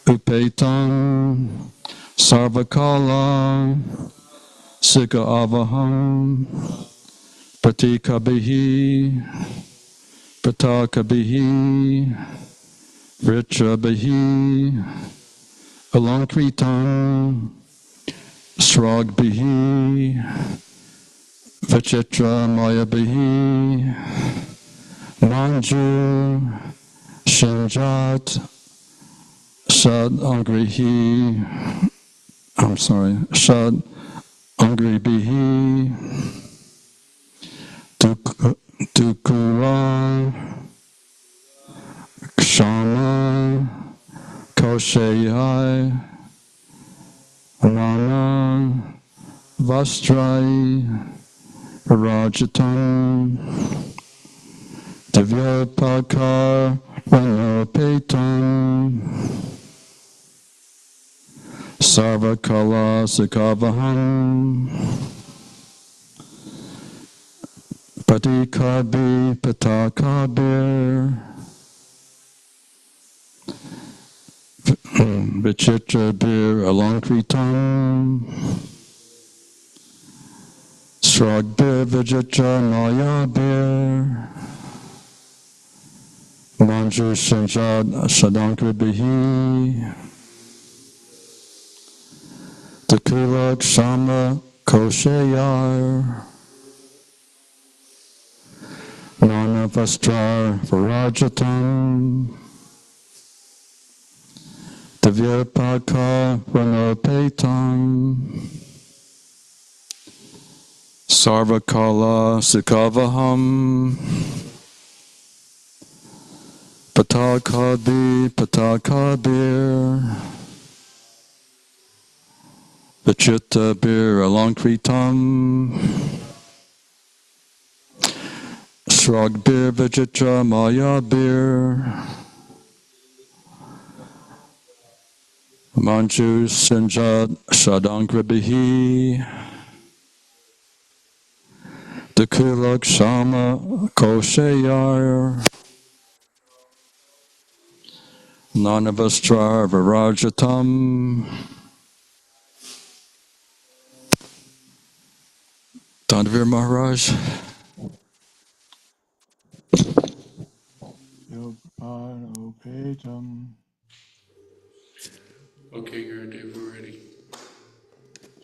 Upetam Sarvakala Sika Avaham Pratikabihi Pratakabihi Vritrabihi Alankritam Sragbihi Vichitra Mayabihi Manju Shinjat Shad Angrihi Shad Angribihi Dukura Kshama Koshayai Nana Vastrai Rajatam Divyapakar Vanopetam Sarvakala Sikavaham Padikabi Patakabir Vichitra Bir Alankritam Sragbir Vijitra Mayabir Manju Shanjad Shadankribihi Tekulak Shama Koshayar Nana Vastrar Varajatam Divyapaka Vanopetam Sarvakala Sikavaham Patakabir Vichitta Bir Alankritam Sragbir Vijitra Mayabir Manju Sinjat Shadangribihi Dakulak Shama Koshayar Nanavastrar Varajatam Danavir Maharaj. Okay, Gurudev, we're ready.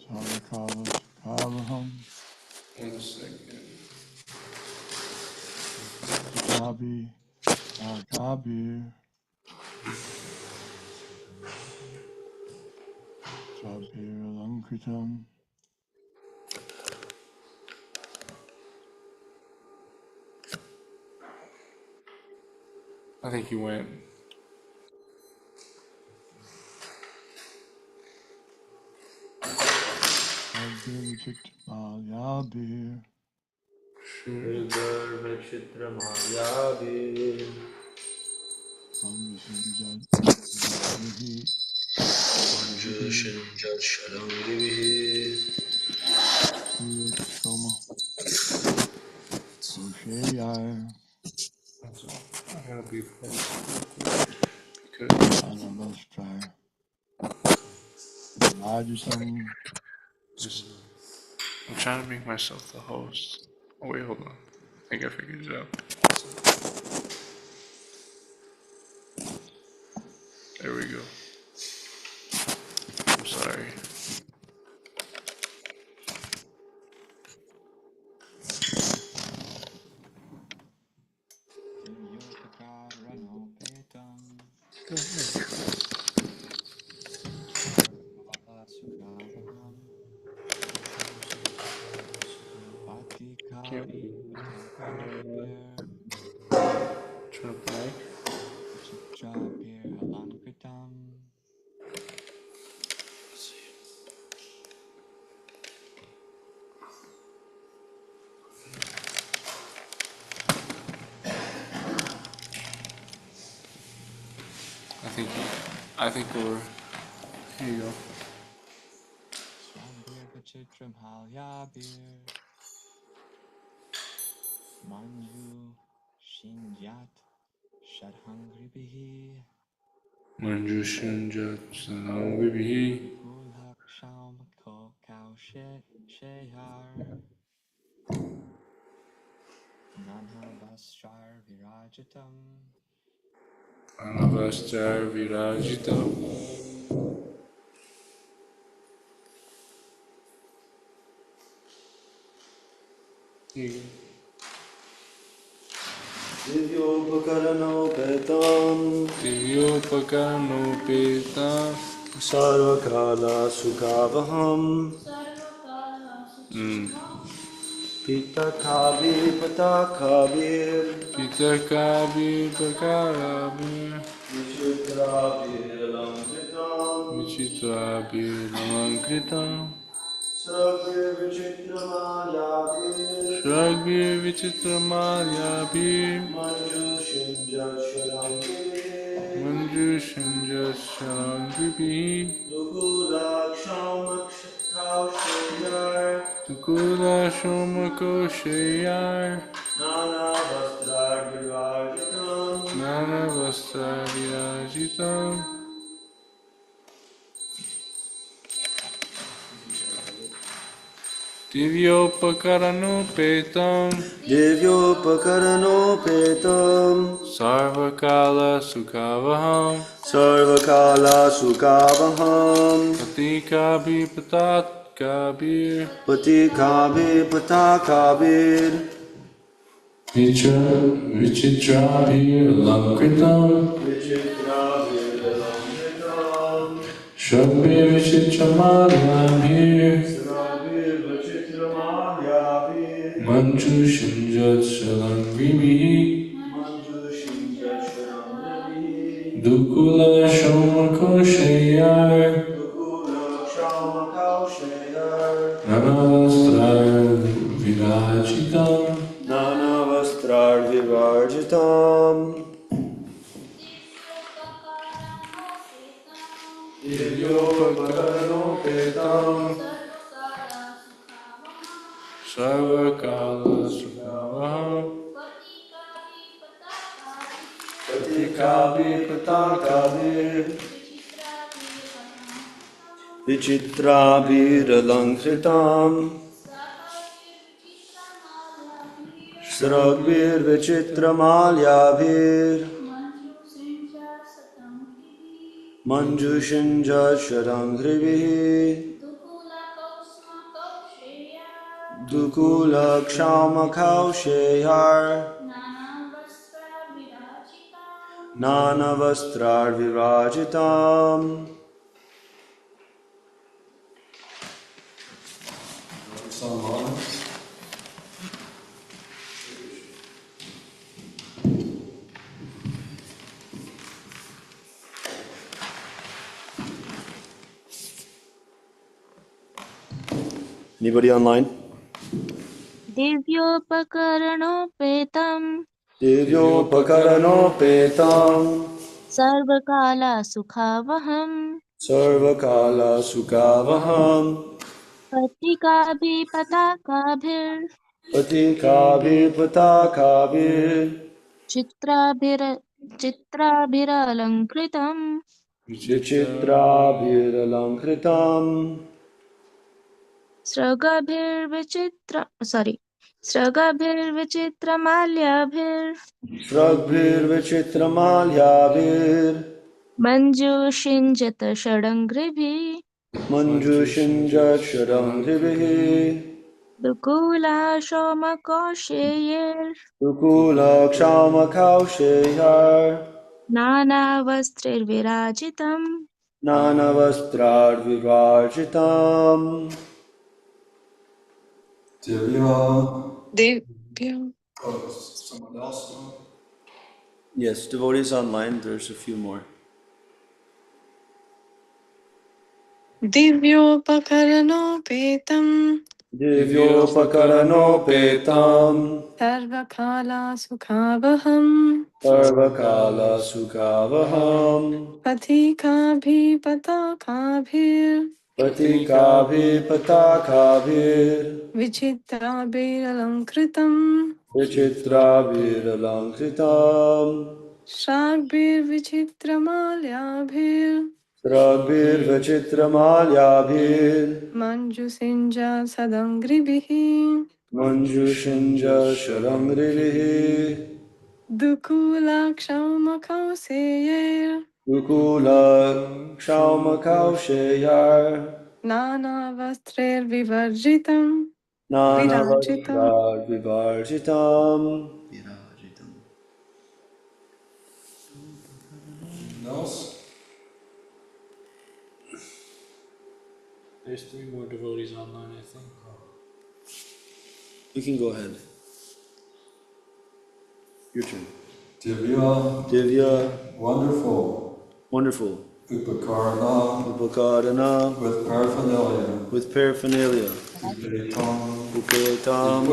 One second. I think you went. I gotta be because I'm trying to make myself the host. Oh wait, hold on. I think I figured it out. There we go. I'm sorry. Trying to play. I think we're. Here you go. Manjushunjat Sanangvihi Anavastar Virajitam Divyopakaranopetam Sarvakala Sukhavaham Pitakabhi Patakabhir Pitakabi Pakarabi Vichitrabhir Lamkritam Vichitrabi Namankritam Sarvir Vichitramayabhir Shragvi Vichitramadhyabhi Manjushinja Sharangiri Manjushunjat Sanangvihi Dukulakshamakshakaushayar Tukula Shomakoshayar Nana Vastra Virvajitam Nana Vastaviajitam Divyopakaranopeta Divyopakaranopeta Sarvakala Sukhavaham Sarvakala Sukhavaham Patikabhi Patatkabir Patikabhi Patakabhir Vichitrabhir Lankritam Vichitrabhiralamritam Shrabhir Vichitramadhyabhir Sarvir Vichitramadhyabhir Manjushunjat Shalangvihi Manjushinja Sharangavi Dukula Shomakoshayar Dukulakshamakaushayar Nanavastrar Virajitam Nana Vastrar Vivarjitam Divyopakaranopeta Sarvakala Sukhavaham Patikabhi Patakabhir Vichitrabhiralankritam Sragbhir Vichitramalyabhir Manjushinja Sharangrivihi Dukulakshamakhaushayar Nana Vastrar Virajitam Anybody online? दिव्योपकरणोपेतं Divyopakaranopeta सर्वकालसुखावहं Sarvakala Sukhavaham पट्टिकाभिपताकाभिर् Patikabhi Patakabhir चित्राभिरलङ्कृतं Vichitrabhiralankritam स्रगभिर्विचित्रमाल्याभिर् Sragbhir Vichitramalyabhir मञ्जूषिञ्जत षडङ्घ्रिभिः Manjushinja Sharangrivihi दुकूलाशोमकौशेयैर् Dukulakshamakhaushayar नानावस्त्रैर्विराजितं Nana Vastrar Vivarjitam Divya Someone else? Yes, devotees online, there's a few more. Divyopakaranopetam Divyopakaranopeta Sarvakala Sukhavaham Sarvakala Sukhavaham Patikabhi Patakabhir Patikabhi Patakabhir Vichitrabhiralankritam Vichitrabhiralankritam Shragbir Ragbir Vachitramalyabhir Manjusinja Sadangribihi Manjushinja Sharangrivihi Dukula Kshamakauseyer Ukula Kshaumakauseyar Nana Vastrer Vivarjitam Nana Virajitam. Vajra Vivarjitam. Virajitam. else? There's 3 more devotees online, I think. You can go ahead. Your turn. Divya, Divya, wonderful. wonderful. Upakarana, Upakarana, with paraphernalia. with paraphernalia. Upetam, Upetam,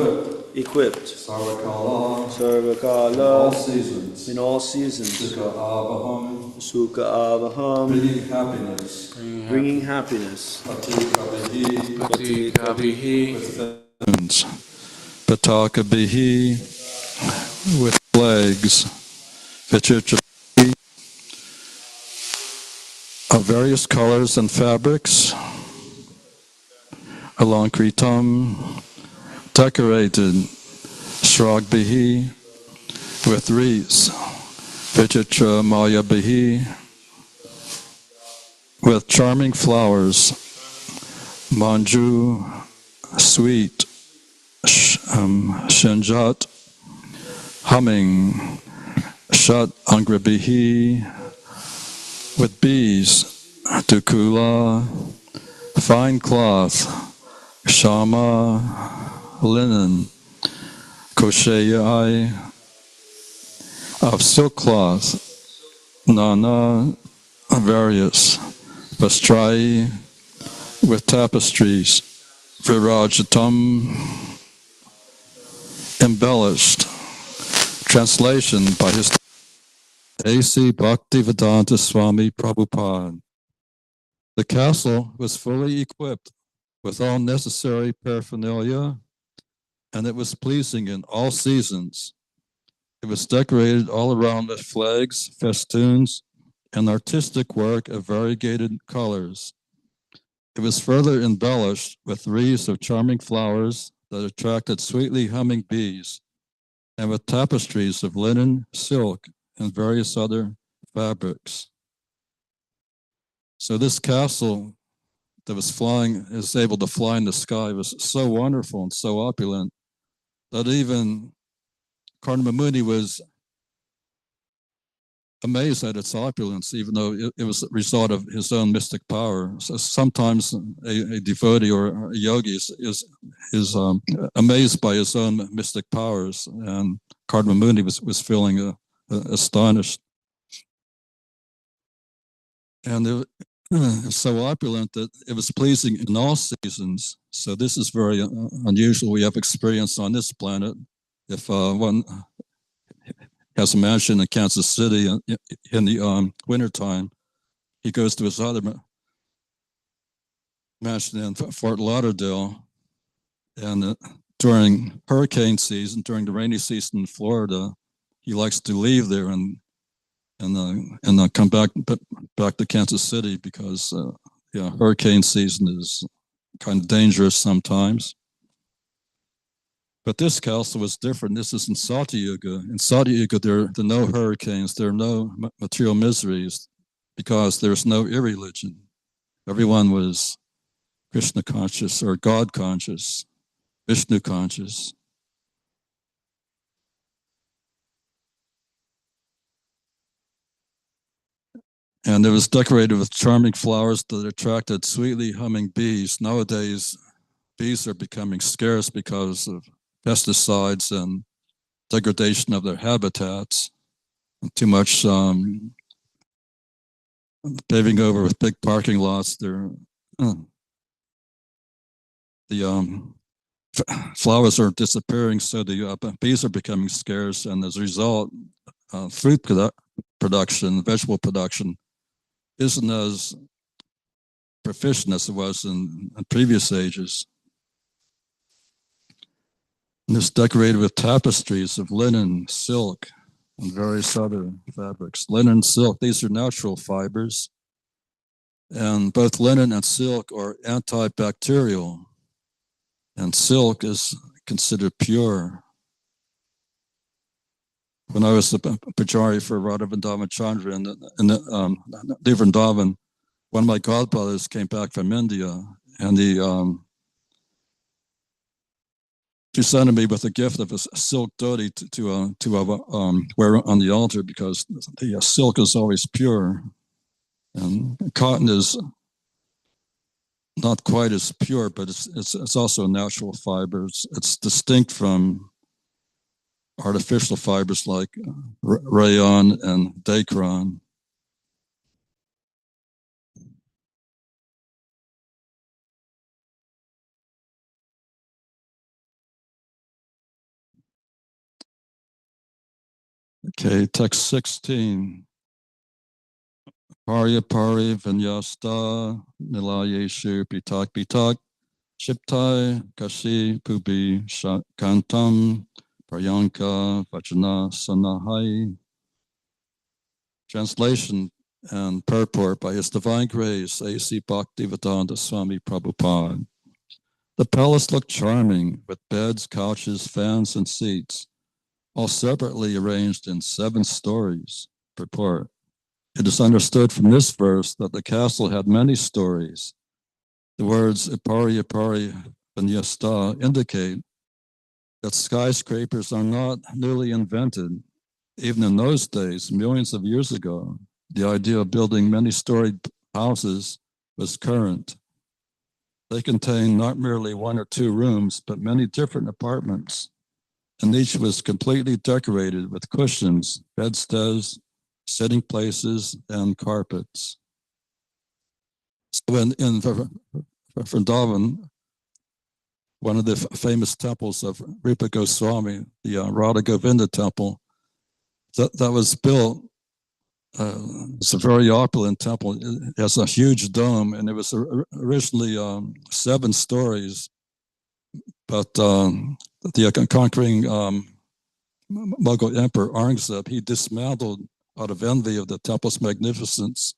equipped. Sarvakala, all Sarvakala, seasons. in all seasons. Sukha avaham, Sukha avaham, bringing happiness. bringing happiness. Patikabihi, Patikabihi, with fountains. Patakabihi, with flags. Vichitrabihi, of various colors and fabrics. Alankritam, decorated. Shragbihi, with wreaths. Vichitra Mayabihi, with charming flowers. Manju, sweet. Shinjat, humming. Shat Angribihi, with bees. Dukula, fine cloth. Shama, linen. Koshayai, of silk cloth. Nana, various. Vastrai, with tapestries. Virajatam, embellished. Translation by His A.C. BhaktiVedanta Swami Prabhupada. The castle was fully equipped with all necessary paraphernalia, and it was pleasing in all seasons. It was decorated all around with flags, festoons, and artistic work of variegated colors. It was further embellished with wreaths of charming flowers that attracted sweetly humming bees, and with tapestries of linen, silk, and various other fabrics. So this castle that was able to fly in the sky was so wonderful and so opulent that even Karma Muni was amazed at its opulence, even though it was a result of his own mystic power. So sometimes a devotee or a yogi is amazed by his own mystic powers, and Karma Muni was feeling astonished. And it was so opulent that it was pleasing in all seasons. So this is very unusual. We have experience on this planet. If one has a mansion in Kansas City in the wintertime, he goes to his other mansion in Fort Lauderdale. And during hurricane season, during the rainy season in Florida, he likes to leave there and come back to Kansas City because hurricane season is kind of dangerous sometimes. But this castle was different. This is in Satyuga. In Satyuga, there are no hurricanes. There are no material miseries because there's no irreligion. Everyone was Krishna conscious or God conscious, Vishnu conscious. And it was decorated with charming flowers that attracted sweetly humming bees. Nowadays, bees are becoming scarce because of pesticides and degradation of their habitats. Too much paving over with big parking lots. The flowers are disappearing, so the bees are becoming scarce, and as a result, food production, vegetable production, isn't as proficient as it was in previous ages. And it's decorated with tapestries of linen, silk, and various other fabrics. Linen, silk, these are natural fibers. And both linen and silk are antibacterial. And silk is considered pure. When I was the Pujari for Radha Vrindavan Chandra in Vrindavan, one of my godbrothers came back from India, and he presented me with a gift of a silk dhoti to wear on the altar, because the silk is always pure, and cotton is not quite as pure, but it's also a natural fiber. It's distinct from artificial fibers like rayon and dacron. Okay, text 16. Parya pari vinyasta nilayeshu pitak shiptai kashi pubi kantam prayanka vajana sanahai. Translation and purport by His Divine Grace A.C. BhaktiVedanta Swami Prabhupada. The palace looked charming, with beds, couches, fans, and seats, all separately arranged in 7 stories. Purport. It is understood from this verse that the castle had many stories. The words Ipari Ipari Vinyasta indicate that skyscrapers are not newly invented. Even in those days, millions of years ago, the idea of building many-storied houses was current. They contained not merely 1 or 2 rooms, but many different apartments, and each was completely decorated with cushions, bedsteads, sitting places, and carpets. So in Vrindavan, one of the famous temples of Rupa Goswami, the Radha Govinda temple, that was built. It's a very opulent temple. It has a huge dome, and it was originally 7 stories, but the conquering Mughal Emperor Aurangzeb, he dismantled, out of envy of the temple's magnificence,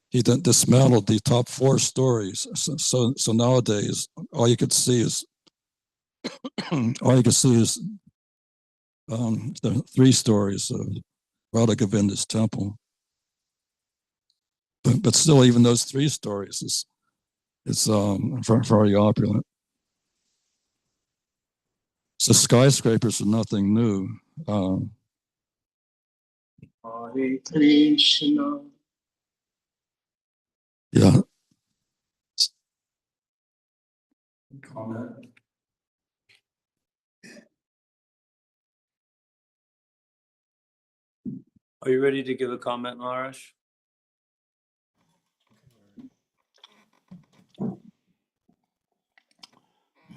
he then dismantled the top 4 stories. So nowadays, all you could see is the 3 stories of Radha Govinda's temple. But still, even those 3 stories is very opulent. So skyscrapers are nothing new. Hare Krishna. Yeah. Comment. Are you ready to give a comment, Maharaj?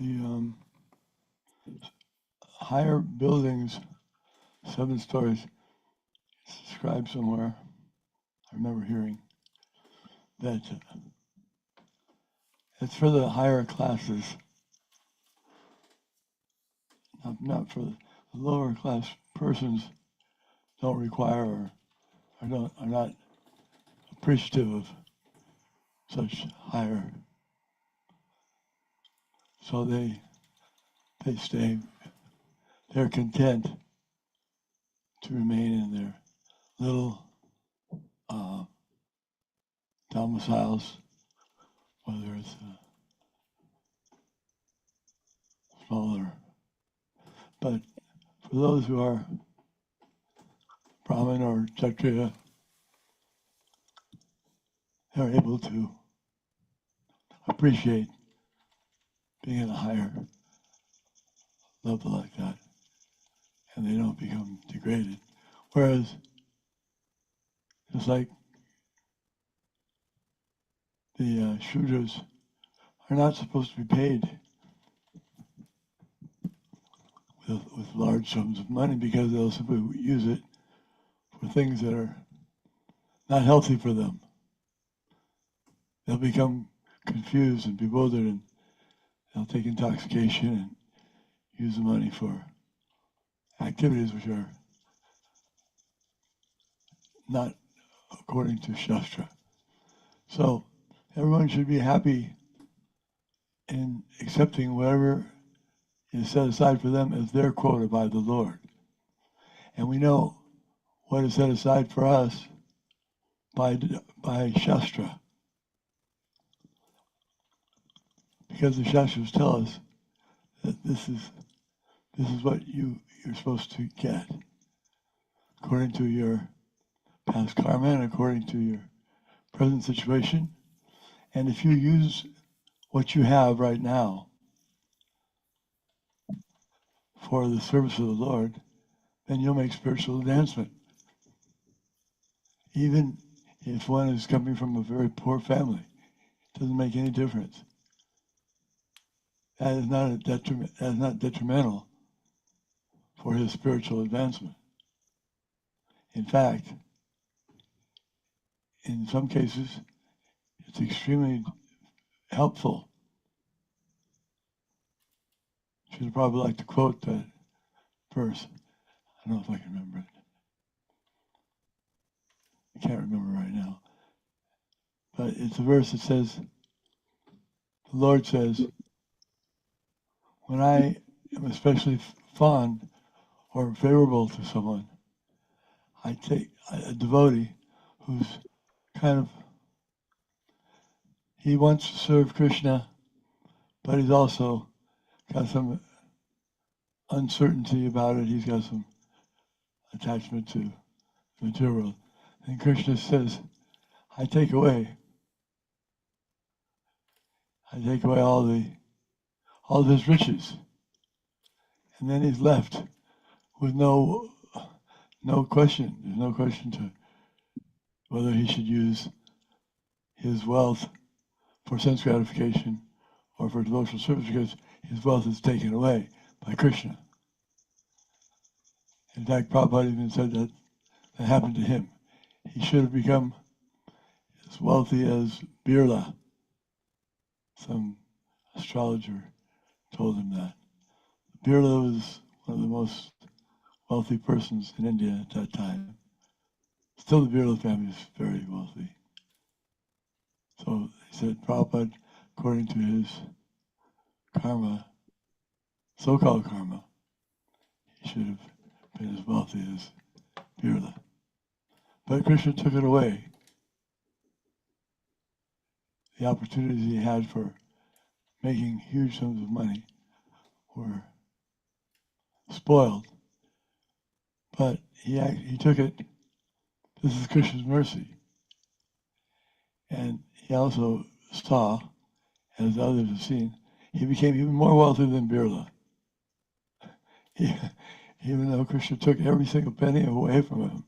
The higher buildings, 7 stories, it's described somewhere. I remember hearing that it's for the higher classes, not for the lower class persons. Don't require or are not appreciative of such higher. So they stay. They're content to remain in their little domiciles, whether it's smaller. But for those who are Brahmin or Kshatriya, they're able to appreciate being at a higher level like that, and they don't become degraded. Whereas, it's like the Shudras are not supposed to be paid with large sums of money, because they'll simply use it for things that are not healthy for them. They'll become confused and bewildered, and they'll take intoxication and use the money for activities which are not according to Shastra. So everyone should be happy in accepting whatever is set aside for them as their quota by the Lord. And we know what is set aside for us by Shastra. Because the Shastras tell us that this is what you're supposed to get according to your past karma and according to your present situation. And if you use what you have right now for the service of the Lord, then you'll make spiritual advancement. Even if one is coming from a very poor family, it doesn't make any difference. That is not a detriment. That is not detrimental for his spiritual advancement. In fact, in some cases, it's extremely helpful. She'd probably like to quote that verse. I don't know if I can remember it. I can't remember right now. But it's a verse that says, the Lord says, when I am especially fond or favorable to someone, I take a devotee who's kind of, he wants to serve Krishna, but he's also got some uncertainty about it. He's got some attachment to the material world. And Krishna says, I take away all of his riches. And then he's left with no question. There's no question to whether he should use his wealth for sense gratification or for devotional service, because his wealth is taken away by Krishna. In fact, Prabhupada even said that happened to him. He should have become as wealthy as Birla. Some astrologer told him that. Birla was one of the most wealthy persons in India at that time. Still, the Birla family is very wealthy. So he said, Prabhupada, according to his karma, so-called karma, he should have been as wealthy as Birla. But Krishna took it away. The opportunities he had for making huge sums of money were spoiled. But he took it, this is Krishna's mercy. And he also saw, as others have seen, he became even more wealthy than Birla. Even though Krishna took every single penny away from him.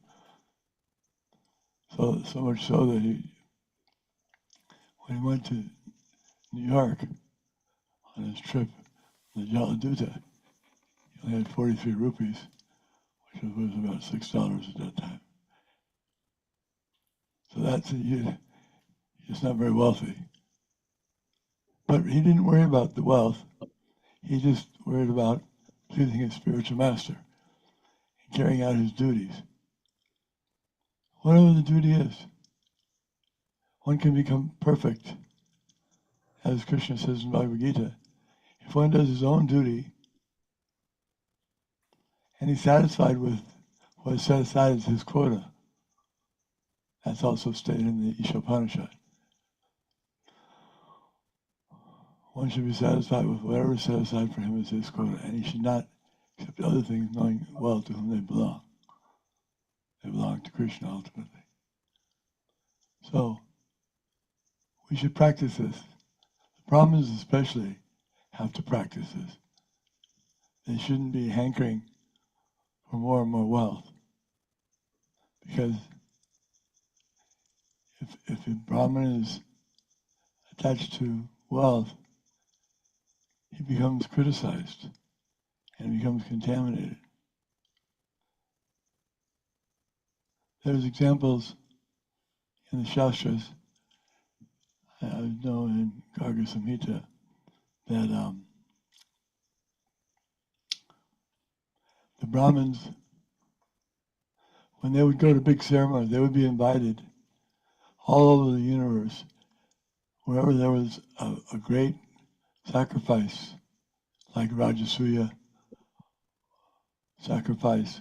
So much so that when he went to New York on his trip, the Jaladuta, he only had 43 rupees, which was about $6 at that time. So he's not very wealthy. But he didn't worry about the wealth. He just worried about pleasing his spiritual master and carrying out his duties. Whatever the duty is, one can become perfect. As Krishna says in Bhagavad Gita, if one does his own duty and he's satisfied with what is set aside as his quota, that's also stated in the Ishopanishad. One should be satisfied with whatever is set aside for him as his quota, and he should not accept other things knowing well to whom they belong. They belong to Krishna ultimately. So, we should practice this. The Brahmins especially have to practice this. They shouldn't be hankering for more and more wealth. Because if a Brahmin is attached to wealth, he becomes criticized and becomes contaminated. There's examples in the Shastras, I know in Garga Samhita, that the Brahmins when they would go to big ceremonies, they would be invited all over the universe, wherever there was a great sacrifice, like Rajasuya sacrifice,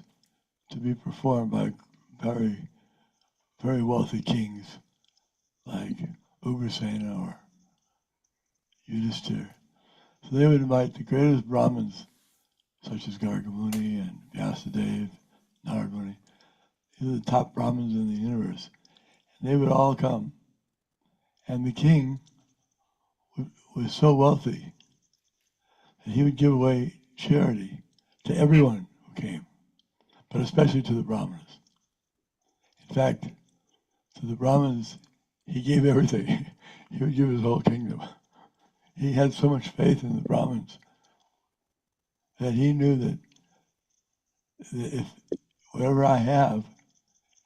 to be performed by very, very wealthy kings, like Ugrasena or Yudhishthira. So they would invite the greatest Brahmins, such as Gargamuni and Vyasadeva, Narad-Muni. These are the top Brahmins in the universe. And they would all come. And the king was so wealthy that he would give away charity to everyone who came, but especially to the Brahmanas. In fact, to the Brahmins, he gave everything. He would give his whole kingdom. He had so much faith in the Brahmins that he knew that if whatever I have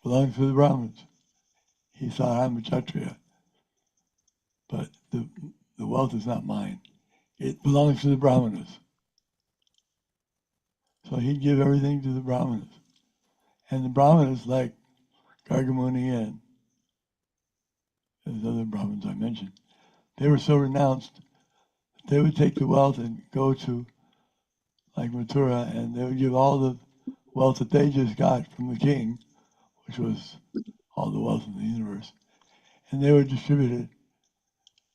belongs to the Brahmins. He thought, I'm a Kshatriya, but the wealth is not mine. It belongs to the Brahmanas. So he'd give everything to the Brahmanas. And the Brahmanas, like Gargamuni and those other Brahmins I mentioned, they were so renounced that they would take the wealth and go to, like Mathura, and they would give all the wealth that they just got from the king, which was all the wealth in the universe, and they would distribute it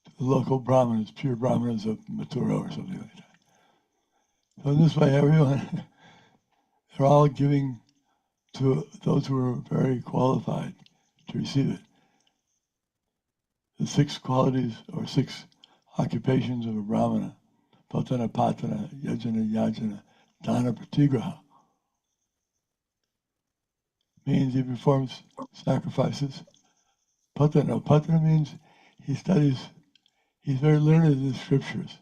to the local Brahmanas, pure Brahmanas of Mathura or something like that. So in this way, everyone, they're all giving to those who are very qualified to receive it. The 6 qualities or 6 occupations of a Brahmana, Patana, Patana, Yajana, Yajana, Dana, Pratigraha, means he performs sacrifices. Patana means he studies, he's very learned in the scriptures.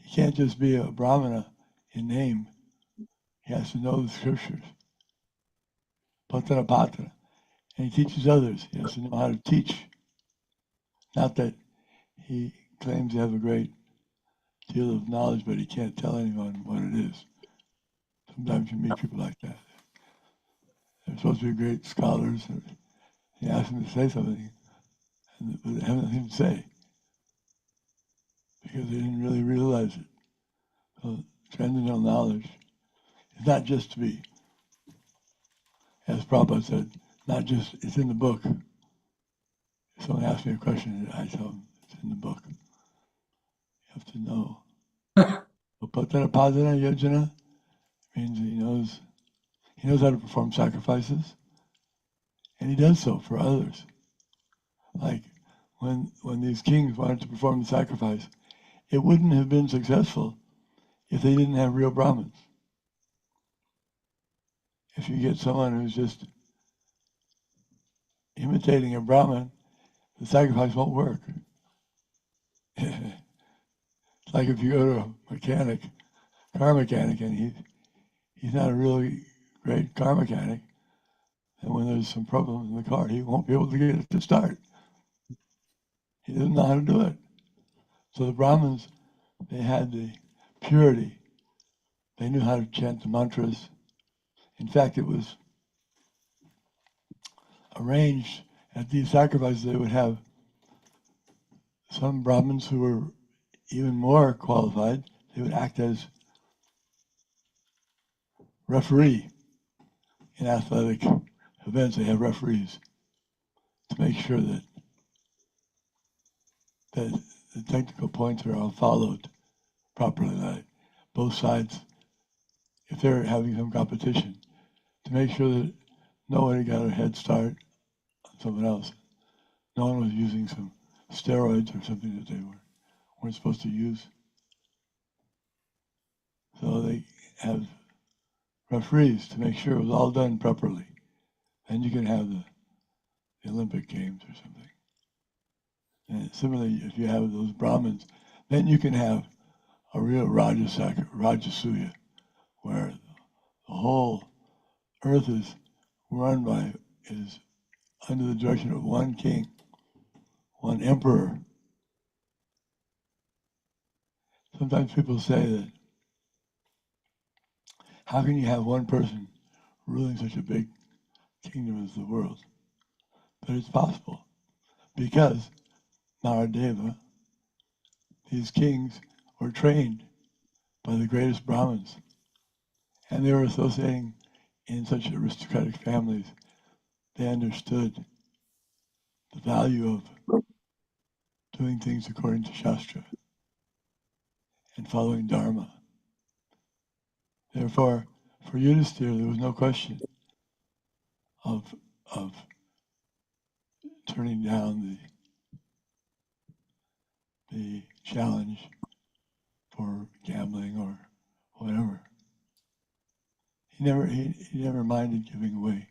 He can't just be a Brahmana in name. He has to know the scriptures. Patana. And he teaches others. He has to know how to teach. Not that he claims to have a great deal of knowledge, but he can't tell anyone what it is. Sometimes you meet people like that. They're supposed to be great scholars. And you ask them to say something, but they have nothing to say because they didn't really realize it. So transcendental knowledge is not just to be, as Prabhupada said, not just, it's in the book. If someone asks me a question, I tell them it's in the book. You have to know. Patana Padana Yajana means he knows how to perform sacrifices, and he does so for others. Like when these kings wanted to perform the sacrifice, it wouldn't have been successful if they didn't have real Brahmins. If you get someone who's just imitating a Brahmin, the sacrifice won't work. It's like if you go to a car mechanic, and he's not a really great car mechanic, and when there's some problems in the car, he won't be able to get it to start. He doesn't know how to do it. So the Brahmins, they had the purity. They knew how to chant the mantras. In fact, it was arranged at these sacrifices they would have some Brahmins who were even more qualified. They would act as referee in athletic events. They have referees to make sure that the technical points are all followed properly, like both sides, if they're having some competition, to make sure that nobody got a head start on someone else. No one was using some steroids or something that they weren't supposed to use. So they have referees to make sure it was all done properly. Then you can have the Olympic Games or something. And similarly, if you have those Brahmins, then you can have a real Rajasuya, where the whole earth is under the direction of one king, one emperor. Sometimes people say that, how can you have one person ruling such a big kingdom is the world. But it's possible because Naradeva, these kings were trained by the greatest Brahmins, and they were associating in such aristocratic families. They understood the value of doing things according to Shastra and following Dharma. Therefore, for Yudhisthira, there was no question of turning down the challenge for gambling or whatever. He never minded giving away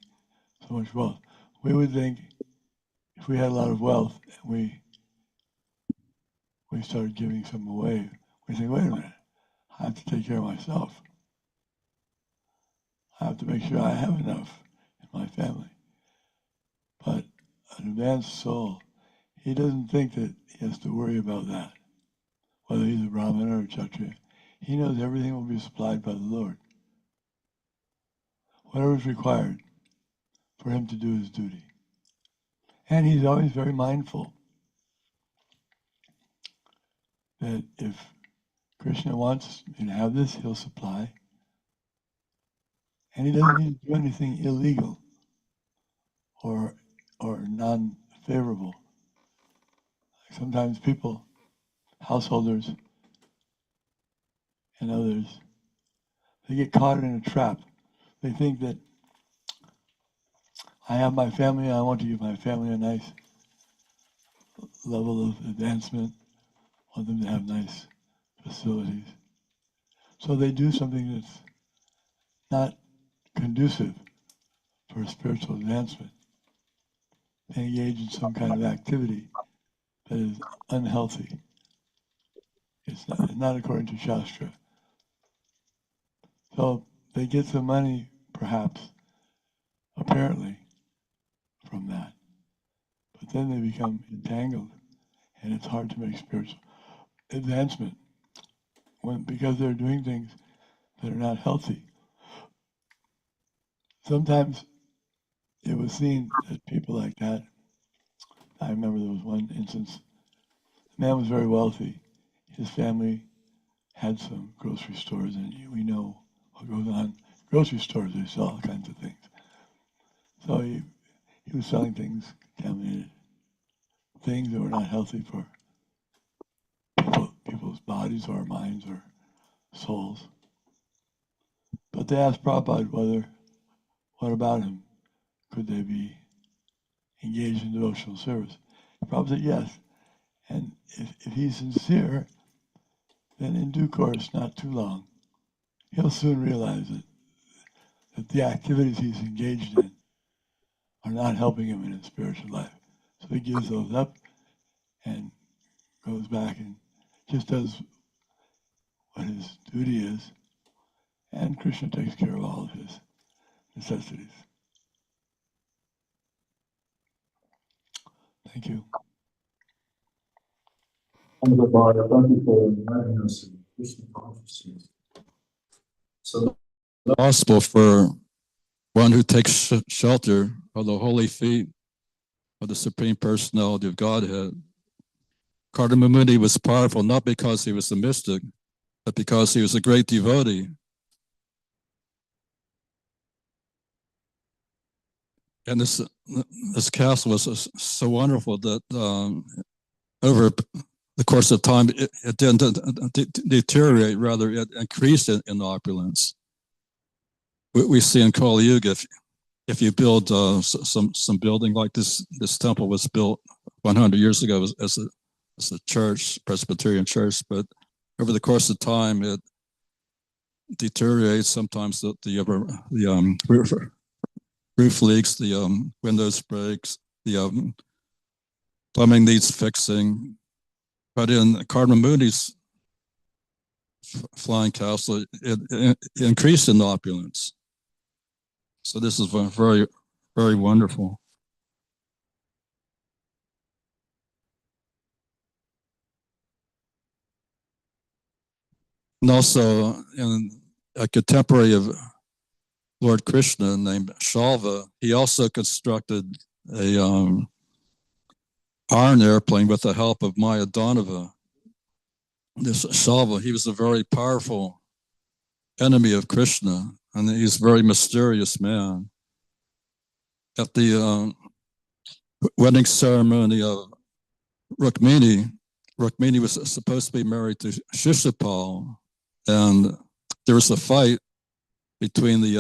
so much wealth. We would think if we had a lot of wealth and we started giving some away, we think, wait a minute, I have to take care of myself. I have to make sure I have enough in my family. But an advanced soul, he doesn't think that he has to worry about that. Whether he's a Brahmin or a Kshatriya, he knows everything will be supplied by the Lord. Whatever is required for him to do his duty. And he's always very mindful that if Krishna wants me to have this, he'll supply. And he doesn't need to do anything illegal or non-favorable. Sometimes people, householders and others, they get caught in a trap. They think that I have my family, I want to give my family a nice level of advancement, want them to have nice facilities. So they do something that's not conducive for spiritual advancement. They engage in some kind of activity that is unhealthy. It's not according to Shastra. So they get some money, perhaps, apparently, from that. But then they become entangled, and it's hard to make spiritual advancement because they're doing things that are not healthy. Sometimes it was seen that people like that, I remember there was one instance, the man was very wealthy. His family had some grocery stores, and we know what goes on. Grocery stores, they sell all kinds of things. So he was selling things, contaminated, things that were not healthy for people's bodies or minds or souls. But they asked Prabhupada what about him? Could they be engaged in devotional service? Prabhupada said yes. And if he's sincere, then in due course, not too long, he'll soon realize that the activities he's engaged in are not helping him in his spiritual life. So he gives those up and goes back and just does what his duty is, and Krishna takes care of all of his necessities. Thank you. Thank you for reminding us of Krishna consciousness. So, Possible for one who takes shelter of the holy feet of the Supreme Personality of Godhead. Kardamamuni was powerful not because he was a mystic, but because he was a great devotee. And this castle was so wonderful that over the course of time, it didn't deteriorate, rather it increased in opulence. We see in Kali Yuga, if you build some building like this temple was built 100 years ago as a church, Presbyterian church, but over the course of time, it deteriorates. Sometimes the roof leaks, the windows breaks, the plumbing needs fixing. But in Karmamuni's flying castle, it increased in opulence. So this is very, very wonderful. And also, in a contemporary of Lord Krishna named Shalva. He also constructed a iron airplane with the help of Maya Danava. This Shalva, he was a very powerful enemy of Krishna, and he's a very mysterious man. At the wedding ceremony of Rukmini was supposed to be married to Shishupal, and there was a fight between the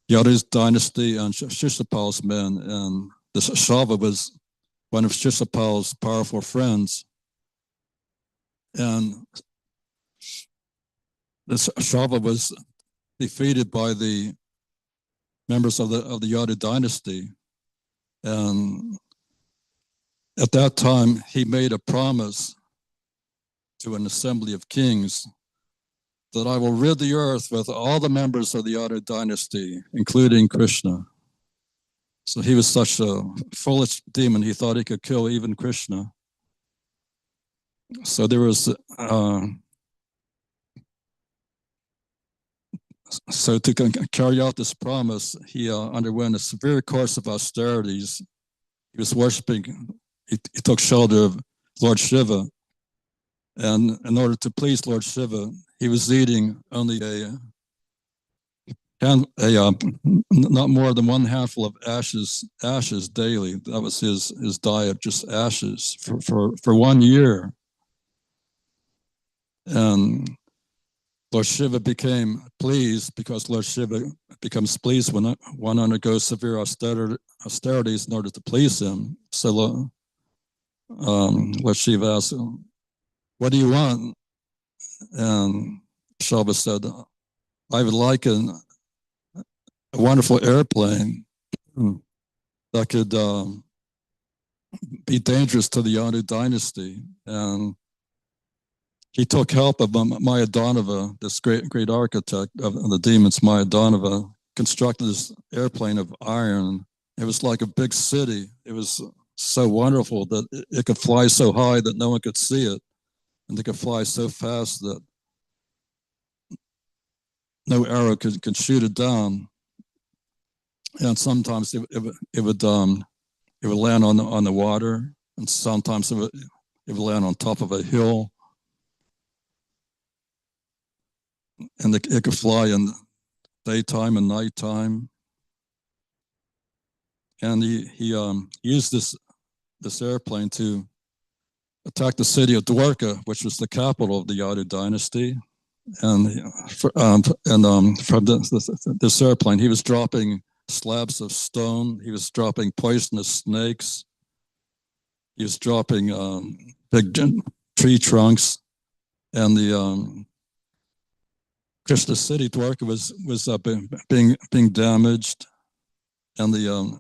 Yada's dynasty and Shishupal's men, and this Shalva was one of Shishupal's powerful friends. And this Shalva was defeated by the members of the Yadu dynasty. And at that time, he made a promise to an assembly of kings that I will rid the earth with all the members of the Yadu dynasty, including Krishna. So he was such a foolish demon, he thought he could kill even Krishna. So there was, so to carry out this promise, he underwent a severe course of austerities. He was worshiping, he took shelter of Lord Shiva. And in order to please Lord Shiva, he was eating only not more than one handful of ashes daily. That was his diet, just ashes for 1 year. And Lord Shiva became pleased, because Lord Shiva becomes pleased when one undergoes severe austerities in order to please him. So Lord Shiva asked, "What do you want?" And Shalva said, "I would like a wonderful airplane that could be dangerous to the Yadu dynasty." And he took help of Mayadanava, this great architect of the demons. Mayadanava constructed this airplane of iron. It was like a big city. It was so wonderful that it could fly so high that no one could see it, and it could fly so fast that no arrow could shoot it down. And sometimes it would land on the water, and sometimes it would land on top of a hill. And it could fly in daytime and nighttime. And he used this airplane to attack the city of Dwarka, which was the capital of the Yadu dynasty. And from this airplane, he was dropping slabs of stone. He was dropping poisonous snakes. He was dropping big tree trunks, and the Krishna city, Dwarka, was being damaged, and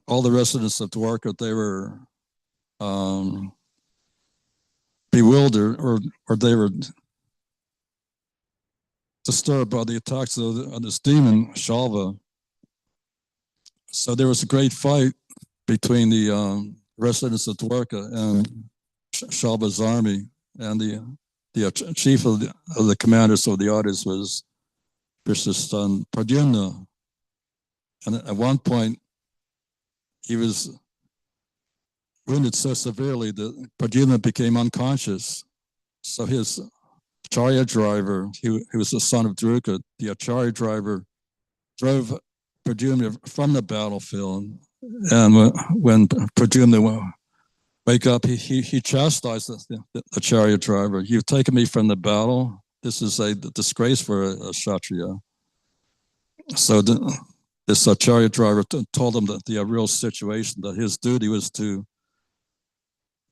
all the residents of Dwarka, they were bewildered, or they were disturbed by the attacks of this demon Shalva. So there was a great fight between the residents of Dwarka and Shalva's army, and the chief of the commanders of the Yadus was Krishna's son Pradyumna. And at one point, he was wounded so severely that Pradyumna became unconscious. So his Acharya driver, he was the son of Druka, the Acharya driver drove Pradyumna from the battlefield. And when Pradyumna wake up, he chastised the Acharya driver. "You've taken me from the battle. This is a disgrace for a Kshatriya." So this Acharya driver told him that the real situation, that his duty was to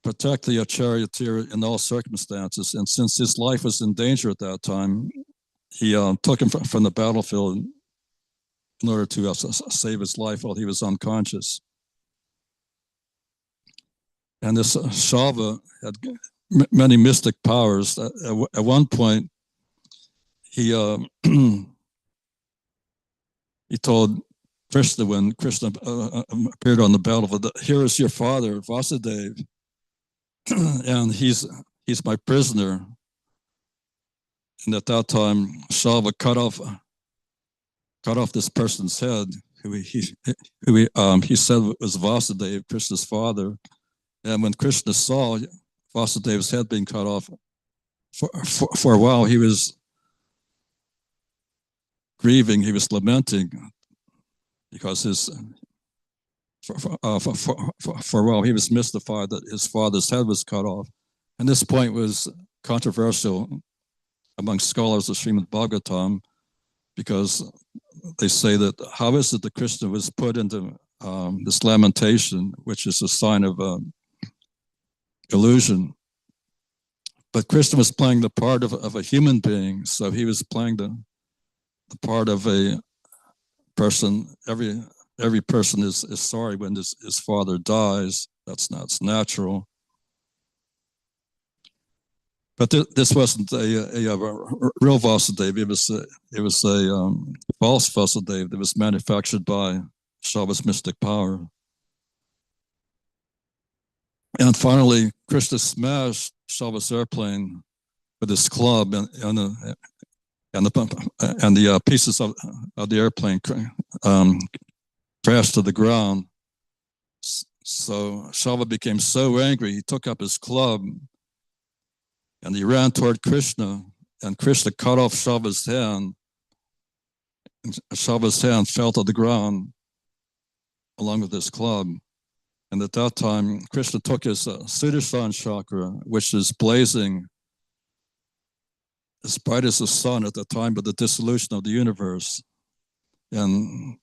protect the Acharya in all circumstances. And since his life was in danger at that time, he took him from the battlefield in order to save his life while he was unconscious. And this Shalva had many mystic powers. At one point, he told Krishna, when Krishna appeared on the battlefield, "Here is your father, Vasudeva, and he's my prisoner." And at that time, Shalva cut off cut off this person's head, who he said was Vasudeva, Krishna's father. And when Krishna saw Vasudeva's head being cut off, for a while he was grieving, he was lamenting, because for a while he was mystified that his father's head was cut off. And this point was controversial among scholars of Srimad Bhagavatam, because they say that how is it that Krishna was put into this lamentation, which is a sign of illusion. But Krishna was playing the part of a human being, so he was playing the part of a person. Every person is sorry when his father dies. That's natural. But this wasn't a real Vasudeva. It was a false Vasudeva that was manufactured by Shava's mystic power. And finally, Krishna smashed Shava's airplane with his club, and the pieces of the airplane crashed to the ground. So Shava became so angry, he took up his club and he ran toward Krishna, and Krishna cut off Shava's hand. And Shava's hand fell to the ground along with his club. And at that time, Krishna took his Sudarshan chakra, which is blazing as bright as the sun at the time of the dissolution of the universe. And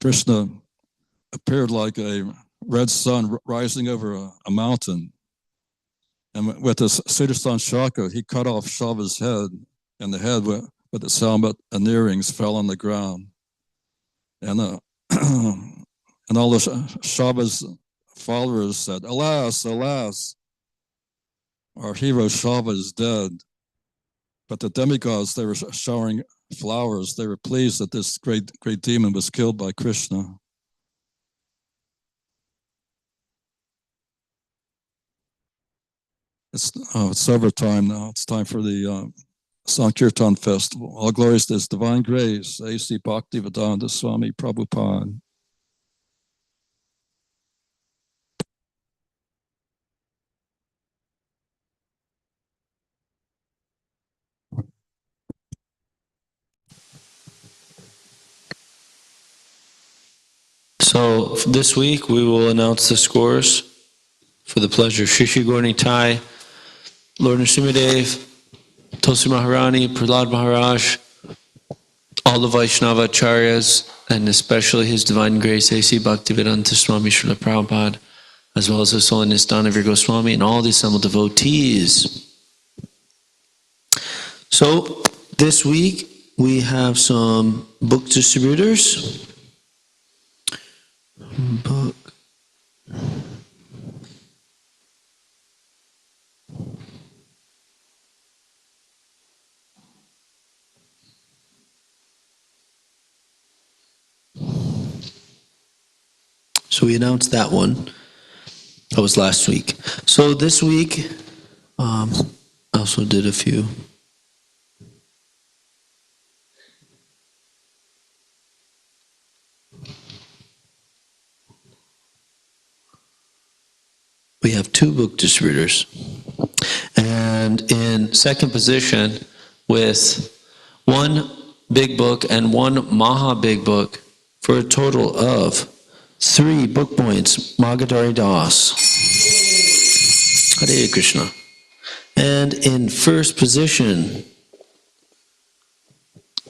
Krishna appeared like a red sun rising over a mountain. And with his Sudarshan chakra, he cut off Shava's head, and the head with its helmet and earrings fell on the ground. And and all the Shava's followers said, "Alas, alas, our hero Shava is dead." But the demigods, they were showering flowers. They were pleased that this great demon was killed by Krishna. It's over time now. It's time for the Sankirtan Festival. All glories to His Divine Grace A.C. BhaktiVedanta Swami Prabhupada. So this week we will announce the scores for the pleasure of Shri Gaura Tai, Lord Nrsimhadev, Tulsi Maharani, Prahlad Maharaj, all the Vaishnava Acharyas, and especially His Divine Grace A.C. BhaktiVedanta Swami Prabhupada, as well as His Holiness Danavir Goswami, and all the assembled devotees. So this week we have some book distributors. Book. So we announced that one. That was last week. So this week, I also did a few. We have two book distributors. And in second position, with one big book and one Maha big book, for a total of 3 book points, Magadari Das. Hare Krishna. And in first position,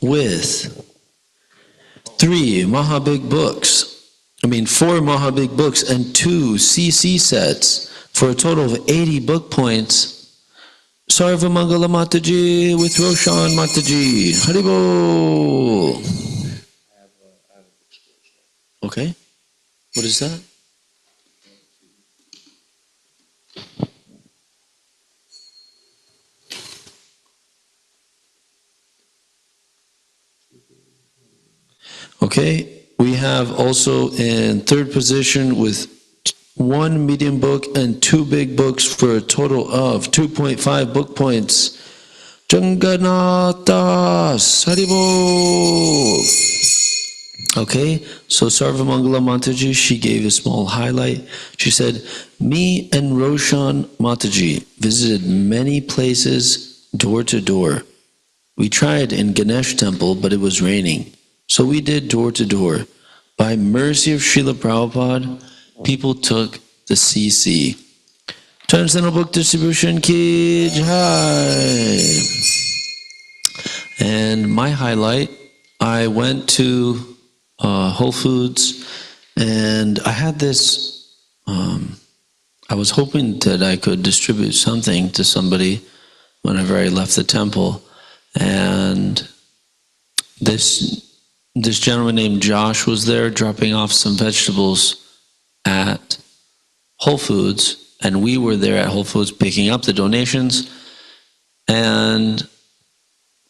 with 4 Maha big books and 2 CC sets, for a total of 80 book points, Sarva Mangala Mataji with Roshan Mataji. Haribol. Okay. What is that? Okay. We have also in third position with 1 medium book and 2 big books for a total of 2.5 book points. Janganathas Haribol. Okay, so Sarvamangala Mataji, she gave a small highlight. She said, me and Roshan Mataji visited many places door to door. We tried in Ganesh temple, but it was raining. So we did door to door. By mercy of Srila Prabhupada, people took the CC. Transcendental Book Distribution Ki Jai. And my highlight, I went to Whole Foods, and I had this, I was hoping that I could distribute something to somebody whenever I left the temple. And this gentleman named Josh was there dropping off some vegetables at Whole Foods, and we were there at Whole Foods picking up the donations, and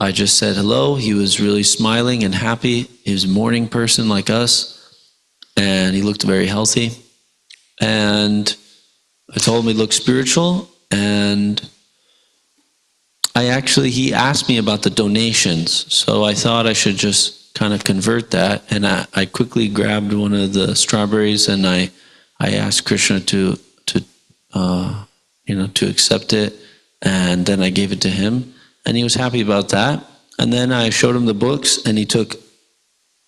I just said hello. He was really smiling and happy. He was a morning person like us, and he looked very healthy. And I told him he looked spiritual, and he asked me about the donations, so I thought I should just kind of convert that, and I quickly grabbed one of the strawberries, and I asked Krishna to accept it, and then I gave it to him, and he was happy about that. And then I showed him the books, and he took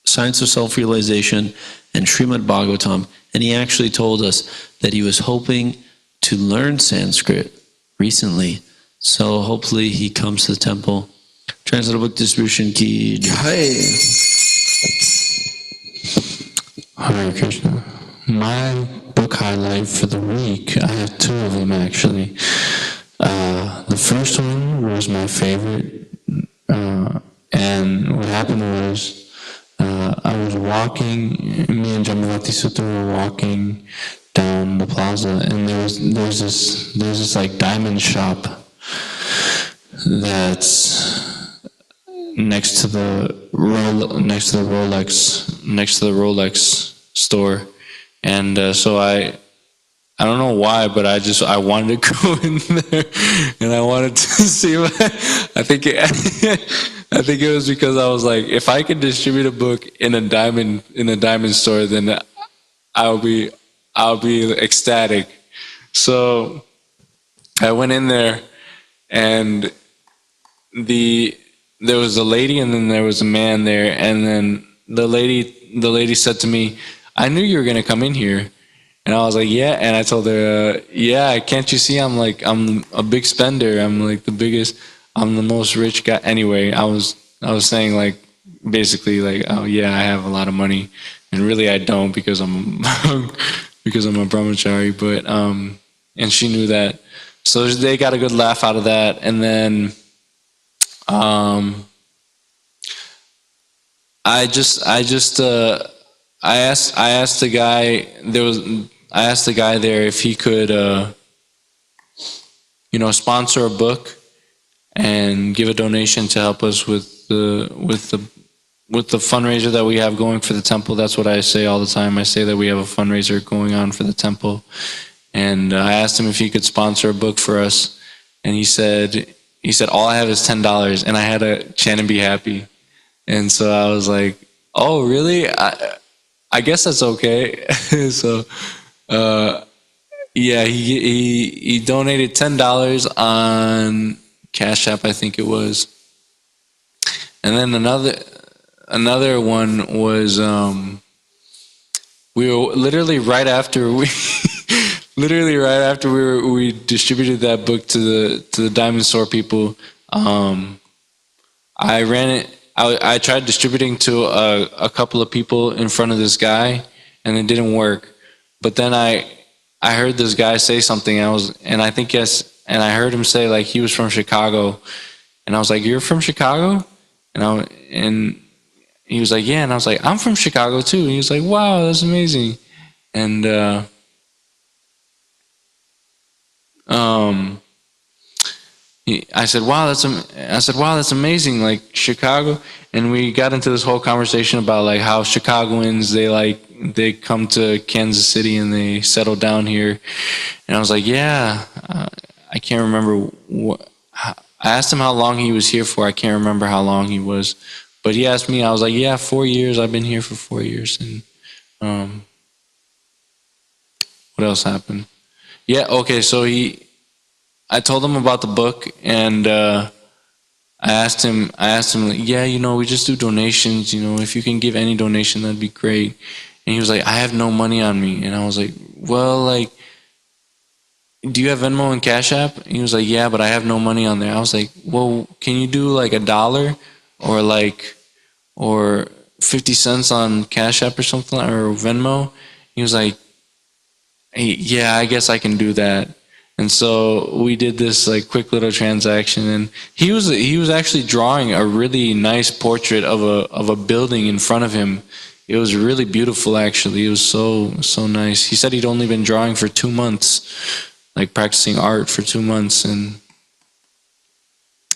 Science of Self-Realization and Srimad Bhagavatam, and he actually told us that he was hoping to learn Sanskrit recently. So hopefully he comes to the temple. Transcendental Book Distribution Ki Jai. Hare Krishna. My book highlight for the week, I have two of them actually. The first one was my favorite, and what happened was I was walking, me and Jamavati Sutta were walking down the plaza, and there's this like diamond shop that's next to the Rolex store, and so I don't know why, but I wanted to go in there, and I wanted to see what I think it was because I was like, if I could distribute a book in a diamond store, then I'll be ecstatic. So I went in there, and there was a lady, and then there was a man there, and then the lady said to me, I knew you were gonna come in here. And I was like, yeah. And I told her, yeah, can't you see I'm a big spender. I'm like the biggest, I'm the most rich guy. Anyway, I was saying like, basically like, oh yeah, I have a lot of money. And really I don't, because I'm a brahmachari, but, and she knew that. So they got a good laugh out of that. And then, I asked the guy there if he could, sponsor a book and give a donation to help us with the fundraiser that we have going for the temple. That's what I say all the time. I say that we have a fundraiser going on for the temple, and I asked him if he could sponsor a book for us, and he said all I have is $10, and I had to chant and be happy, and so I was like, oh really? I guess that's okay. So, yeah, he donated $10 on Cash App, I think it was. And then another one was, we were literally right after we distributed that book to the Diamond Store people. I ran it. I tried distributing to a couple of people in front of this guy, and it didn't work. But then I heard this guy say something, and I heard him say like he was from Chicago, and I was like, "You're from Chicago?" And he was like, "Yeah," and I was like, "I'm from Chicago too." And he was like, "Wow, that's amazing," and I said, wow, that's amazing, like Chicago. And we got into this whole conversation about like how Chicagoans, they come to Kansas City and they settle down here. And I was like, yeah, I can't remember I asked him how long he was here for. I can't remember how long he was, But he asked me, I was like, yeah, 4 years. I've been here for 4 years. And what else happened? Yeah, okay, so I told him about the book, and I asked him, like, yeah, we just do donations, if you can give any donation, that'd be great. And he was like, I have no money on me. And I was like, well, like, do you have Venmo and Cash App? And he was like, yeah, but I have no money on there. I was like, well, can you do like $1 or 50 cents on Cash App or something, or Venmo? He was like, hey, yeah, I guess I can do that. And so we did this like quick little transaction, and he was actually drawing a really nice portrait of a building in front of him. It was really beautiful, actually. It was so nice. He said he'd only been drawing for 2 months, like practicing art for 2 months, and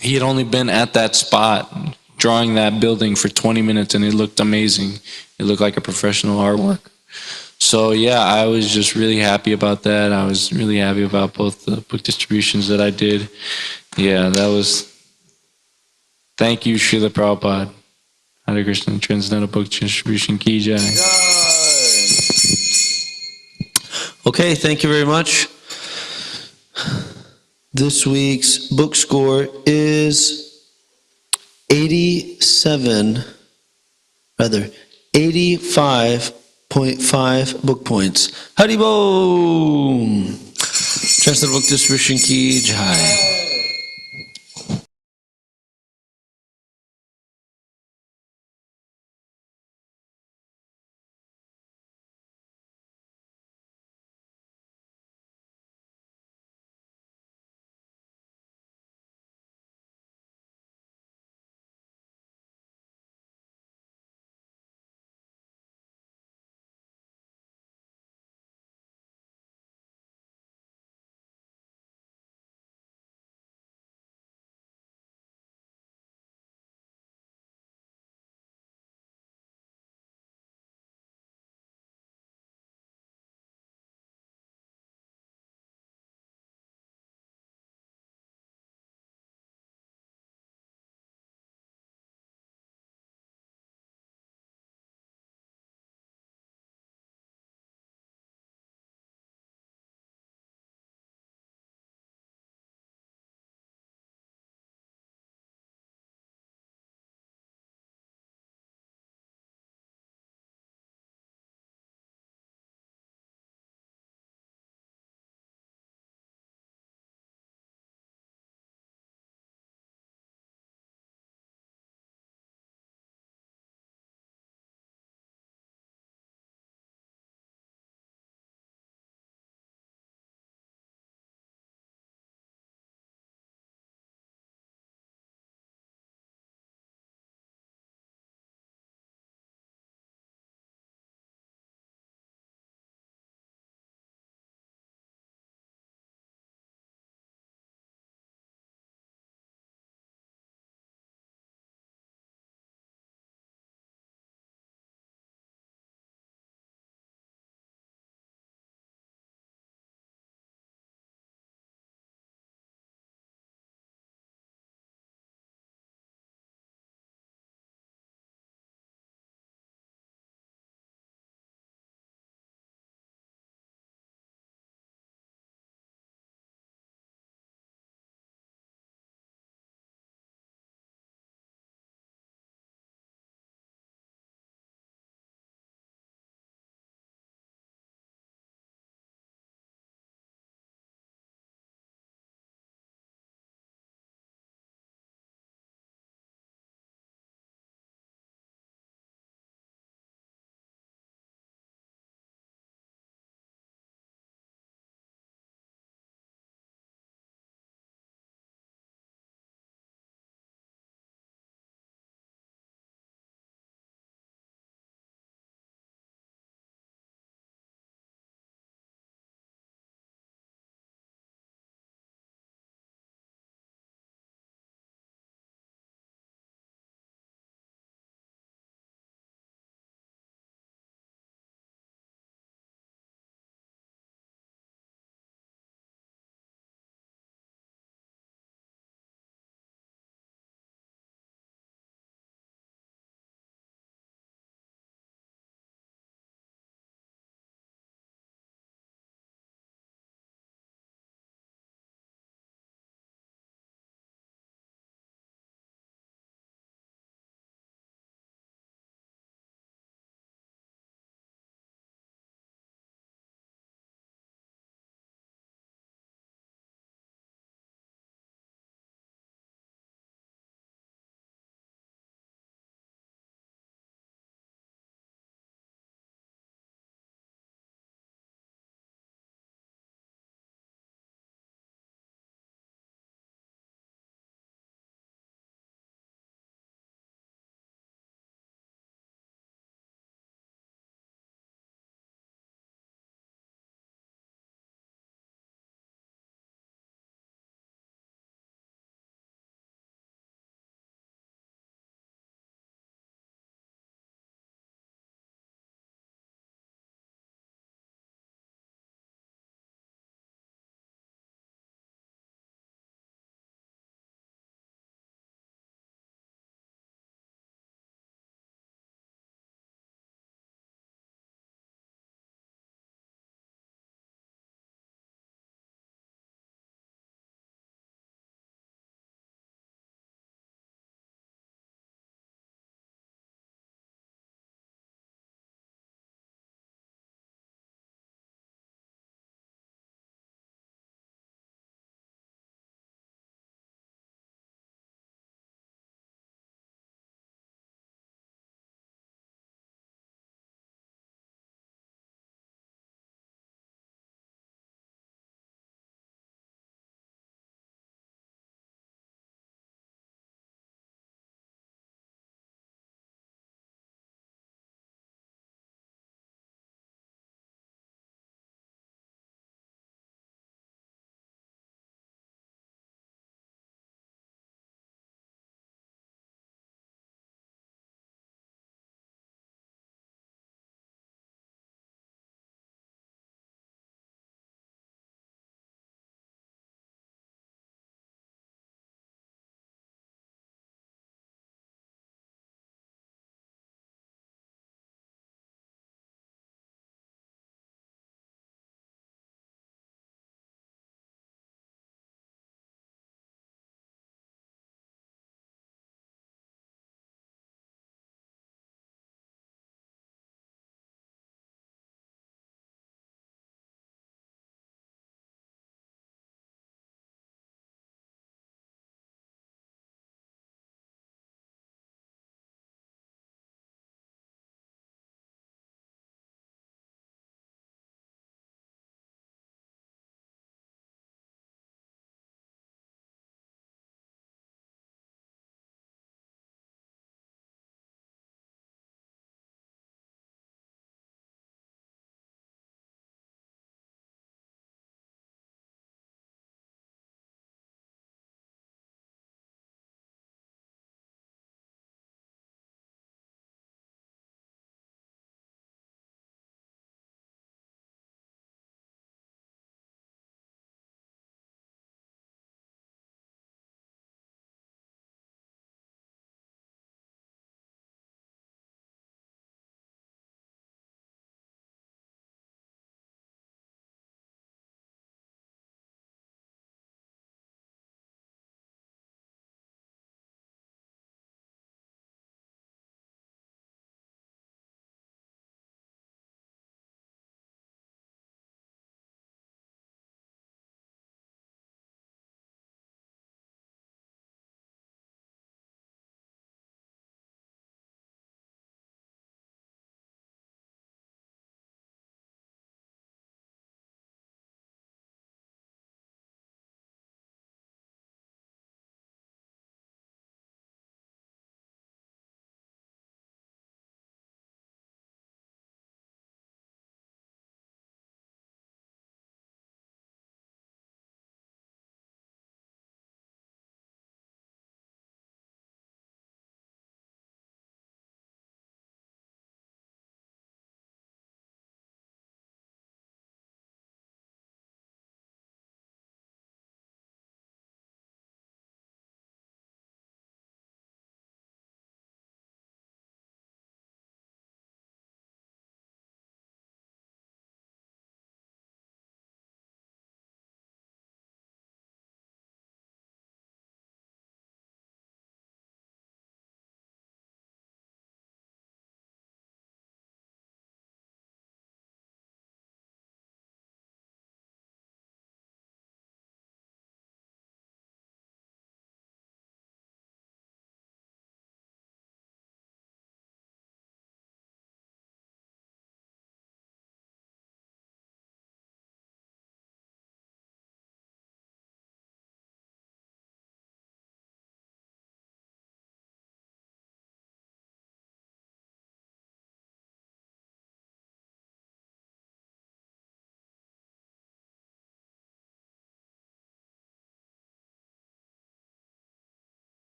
he had only been at that spot drawing that building for 20 minutes, and it looked amazing. It looked like a professional artwork. So yeah, I was just really happy about that. I was really happy about both the book distributions that I did. Yeah, thank you, Srila Prabhupada. Hare Krishna, Transcendental Book Distribution Ki Jai. Okay, thank you very much. This week's book score is 85.5 book points. Haribol! Transcendental Book Distribution Ki Jai.